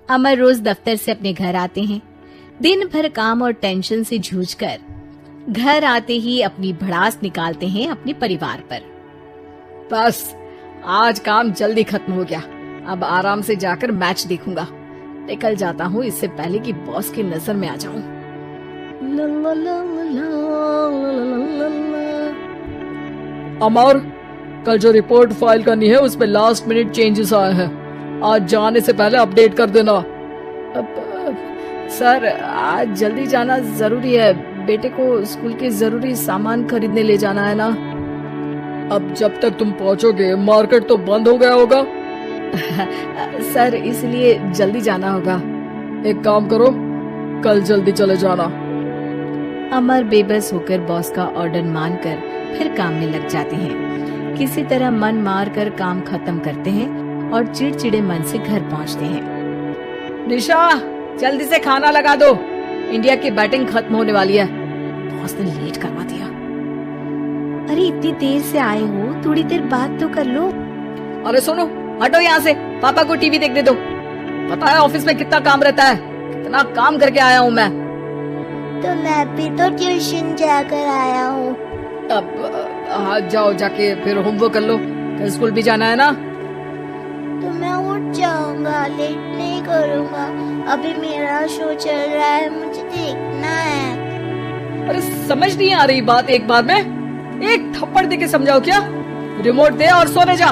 अमर रोज दफ्तर से अपने घर आते हैं। दिन भर काम और टेंशन से जूझकर घर आते ही अपनी भड़ास निकालते हैं अपने परिवार पर। बस आज काम जल्दी खत्म हो गया, अब आराम से जाकर मैच देखूंगा। निकल जाता हूँ इससे पहले कि बॉस की नजर में आ जाऊं। अमर, कल जो रिपोर्ट फाइल करनी है उस पे लास्ट मिनट चेंजेस आए हैं, आज जाने से पहले अपडेट कर देना। सर आज जल्दी जाना जरूरी है, बेटे को स्कूल के जरूरी सामान खरीदने ले जाना है ना। अब जब तक तुम पहुंचोगे मार्केट तो बंद हो गया होगा। सर इसलिए जल्दी जाना होगा। एक काम करो, कल जल्दी चले जाना। अमर बेबस होकर बॉस का ऑर्डर मानकर फिर काम में लग जाते हैं। किसी तरह मन मार कर काम खत्म करते हैं और चिड़चिड़े मन से घर पहुंचते हैं। निशा जल्दी से खाना लगा दो, इंडिया की बैटिंग खत्म होने वाली है। बॉस ने लेट करवा दिया। अरे इतनी देर से आए हो, थोड़ी देर बात तो कर लो। अरे सुनो, हटो यहाँ से, पापा को टीवी देखने दो। पता है ऑफिस में कितना काम रहता है, कितना काम करके आया हूँ मैं। तो मैं भी तो ट्यूशन जाकर आया हूँ। अब जाओ, जाके फिर होमवर्क कर लो, कल स्कूल भी जाना है ना। तो मैं उठ जाऊंगा, लेट नहीं करूँगा। अभी मेरा शो चल रहा है, मुझे देखना है। अरे समझ नहीं आ रही बात, एक बार में एक थप्पड़ दे के समझाओ क्या। रिमोट दे और सोने जा।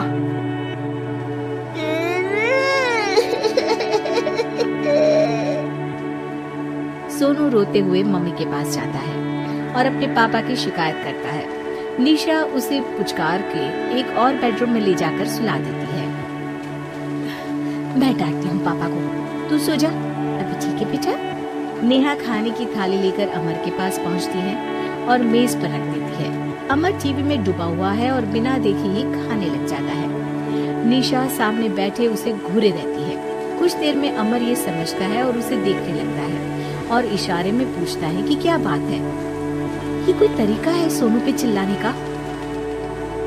सोनू रोते हुए मम्मी के पास जाता है और अपने पापा की शिकायत करता है। निशा उसे पुचकार के एक और बेडरूम में ले जाकर सुला देती है। मैं डांटती हूँ पापा को, तू सो जा। अभी ठीक है बेटा। नेहा खाने की थाली लेकर अमर के पास पहुँचती है और मेज पर रख देती है। अमर टीवी में डूबा हुआ है और बिना देखे ही खाने लग जाता है। निशा सामने बैठे उसे घूरे रहती है। कुछ देर में अमर ये समझता है और उसे देखने लगता है और इशारे में पूछता है कि क्या बात है। ये कोई तरीका है सोनू पे चिल्लाने का?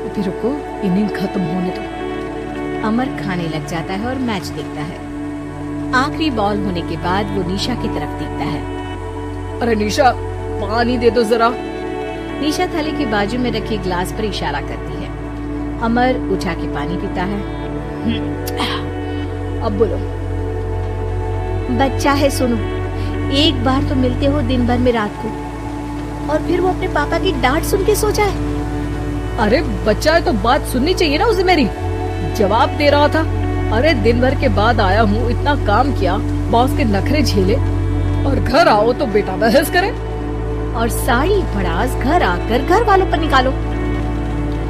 फिर रुको, इनिंग खत्म होने दो। अमर खाने लग जाता है और मैच देखता है। आखिरी बॉल होने के बाद वो निशा की तरफ देखता है। अरे निशा, पानी दे दो जरा। निशा थाली के बाजू में रखे ग्लास पर इशारा करती है। अमर उठा के पानी पीता है। अब बोलो। बच्चा है सोनू, एक बार तो मिलते हो दिन भर में रात को, और फिर वो अपने पापा की डांट सुन के सो जाए। अरे बच्चा है तो बात सुननी चाहिए ना उसे मेरी। जवाब दे रहा था। अरे दिन भर के बाद आया हूँ, इतना काम किया, बॉस के नखरे झेले, और घर आओ तो बेटा बहस करे और सारी भड़ास घर आकर घर वालों पर निकालो।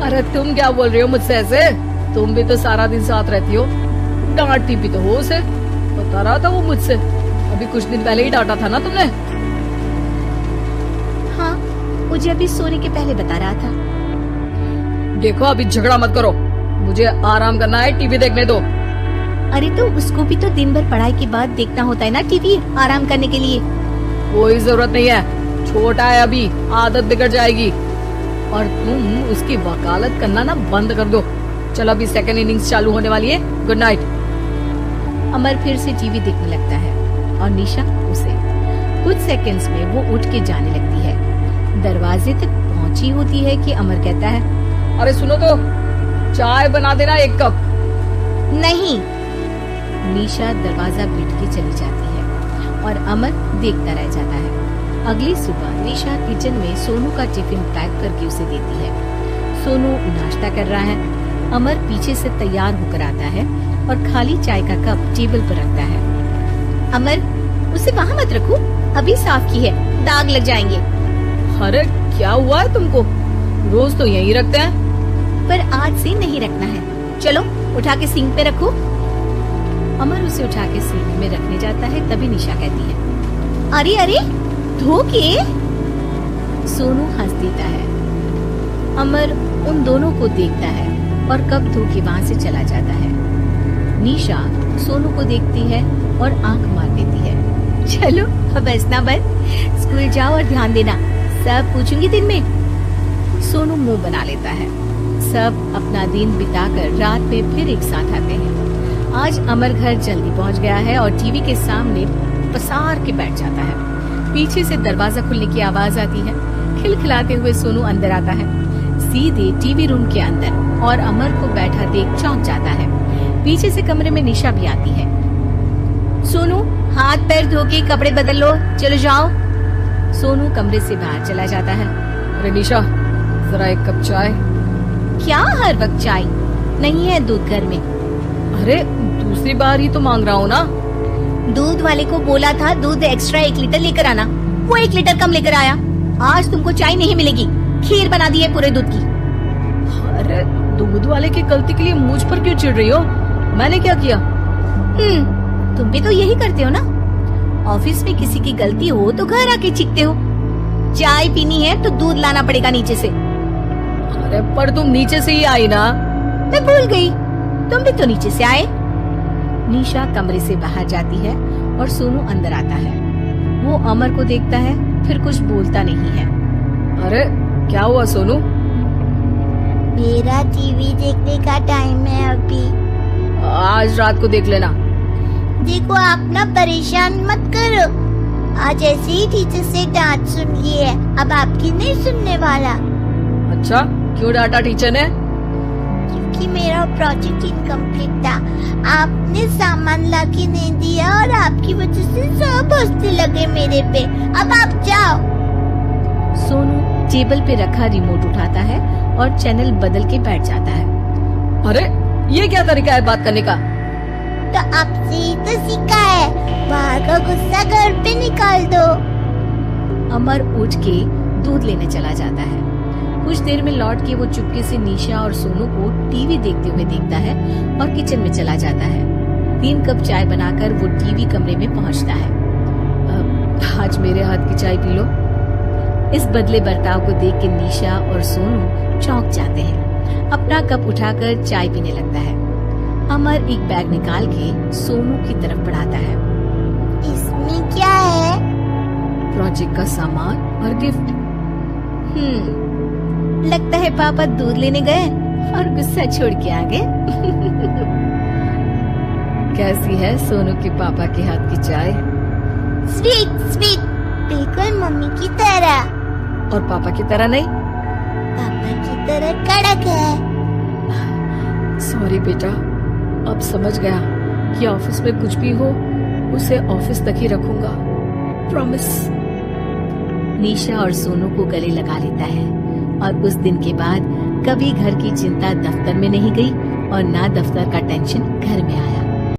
अरे तुम क्या बोल रही हो मुझसे ऐसे? तुम भी तो सारा दिन साथ रहती हो, डांटती भी तो हो उसे। बता रहा था वो मुझसे, अभी कुछ दिन पहले ही डांटा था ना तुमने। हाँ, मुझे अभी सोने के पहले बता रहा था। देखो अभी झगड़ा मत करो, मुझे आराम करना है, टीवी देखने दो। अरे तो उसको भी तो दिन भर पढ़ाई के बाद देखना होता है ना टीवी, आराम करने के लिए। कोई जरूरत नहीं है, छोटा है अभी, आदत बिगड़ जाएगी। और तुम उसकी वकालत करना ना बंद कर दो। चलो अभी सेकंड इनिंग्स चालू होने वाली है, गुड नाइट। अमर फिर से टीवी देखने लगता है और निशा उसे। कुछ सेकंड्स में वो उठ के जाने लगती है। दरवाजे तक पहुंची होती है कि अमर कहता है, अरे सुनो तो, चाय बना देना 1 कप। नहीं। निशा दरवाजा पीट के चली जाती है और अमर देखता रह जाता है। अगली सुबह निशा किचन में सोनू का टिफिन पैक करके उसे देती है। सोनू नाश्ता कर रहा है। अमर पीछे से तैयार होकर आता है और खाली चाय का कप टेबल पर रखता है। अमर, उसे वहाँ मत रखो, अभी साफ की है, दाग लग जाएंगे। अरे क्या हुआ है तुमको? रोज तो यहीं रखते हैं। पर आज से नहीं रखना है। चलो उठा के सिंक पे रखो। अमर उसे उठा के सिंक में रखने जाता है, तभी निशा कहती है, अरे अरे धो के। सोनू हंस देता है। अमर उन दोनों को देखता है और कप धो के वहाँ से चला जाता है। निशा सोनू को देखती है और आंख मार देती है। चलो अब हंसना बंद, स्कूल जाओ और ध्यान देना, सब पूछूंगी दिन में। सोनू मुंह बना लेता है। सब अपना दिन बिताकर रात में फिर एक साथ आते हैं। आज अमर घर जल्दी पहुंच गया है और टीवी के सामने पसार के बैठ जाता है। पीछे से दरवाजा खुलने की आवाज आती है। खिलखिलाते हुए सोनू अंदर आता है, सीधे टीवी रूम के अंदर, और अमर को बैठा देख चौंक जाता है। पीछे से कमरे में निशा भी आती है। सोनू, हाथ पैर धो के कपड़े बदल लो, चलो जाओ। सोनू कमरे से बाहर चला जाता है। अरे निशा, जरा एक कप चाय। क्या हर वक्त चाय? नहीं है दूध घर में। अरे दूसरी बार ही तो मांग रहा हूँ ना। दूध वाले को बोला था दूध एक्स्ट्रा 1 लीटर लेकर आना, वो 1 लीटर कम लेकर आया। आज तुमको चाय नहीं मिलेगी, खीर बना दी है पूरे दूध की। अरे दूध वाले की गलती के लिए मुझ पर क्यों चिढ़ रही हो? मैंने क्या किया? तुम भी तो यही करते हो ना। ऑफिस में किसी की गलती हो तो घर आके चीखते हो। चाय पीनी है तो दूध लाना पड़ेगा नीचे से। अरे पर तुम नीचे से ही आई ना। मैं भूल गई, तुम भी तो नीचे से आए। निशा कमरे से बाहर जाती है और सोनू अंदर आता है। वो अमर को देखता है, फिर कुछ बोलता नहीं है। अरे क्या हुआ सोनू? मेरा टीवी देखने का टाइम है अभी। आज रात को देख लेना। देखो, आप ना परेशान मत करो। आज ऐसे ही टीचर से डांट सुन ली है, अब आपकी नहीं सुनने वाला। अच्छा, क्यों डांटा टीचर ने? क्योंकि मेरा प्रोजेक्ट इनकम्प्लीट था। आपने सामान ला के नहीं दिया और आपकी वजह से सब हंसने लगे मेरे पे। अब आप जाओ। सोनू टेबल पे रखा रिमोट उठाता है और चैनल बदल के बैठ जाता है। अरे ये क्या तरीका है बात करने का? तो आपसे ही तो सीखा है। बाहर का गुस्सा घर पे निकाल दो। अमर उठ के दूध लेने चला जाता है। कुछ देर में लौट के वो चुपके से निशा और सोनू को टीवी देखते हुए देखता है और किचन में चला जाता है। 3 कप चाय बनाकर वो टीवी कमरे में पहुंचता है। आज मेरे हाथ की चाय पी लो। इस बदले बर्ताव को देख के निशा और सोनू चौंक जाते हैं। अपना कप उठाकर चाय पीने लगता है। अमर एक बैग निकाल के सोनू की तरफ बढ़ाता है। इसमें क्या है? प्रोजेक्ट का सामान और गिफ्ट। लगता है पापा दूध लेने गए और गुस्सा छोड़ के आ गए। कैसी है सोनू के पापा के हाथ की चाय? स्वीट स्वीट, बिल्कुल मम्मी की तरह। और पापा की तरह नहीं? पापा की तरह कड़क है। सॉरी बेटा, अब समझ गया कि ऑफिस में कुछ भी हो उसे ऑफिस तक ही रखूंगा, प्रॉमिस। निशा और सोनू को गले लगा लेता है और उस दिन के बाद कभी घर की चिंता दफ्तर में नहीं गई और ना दफ्तर का टेंशन घर में आया।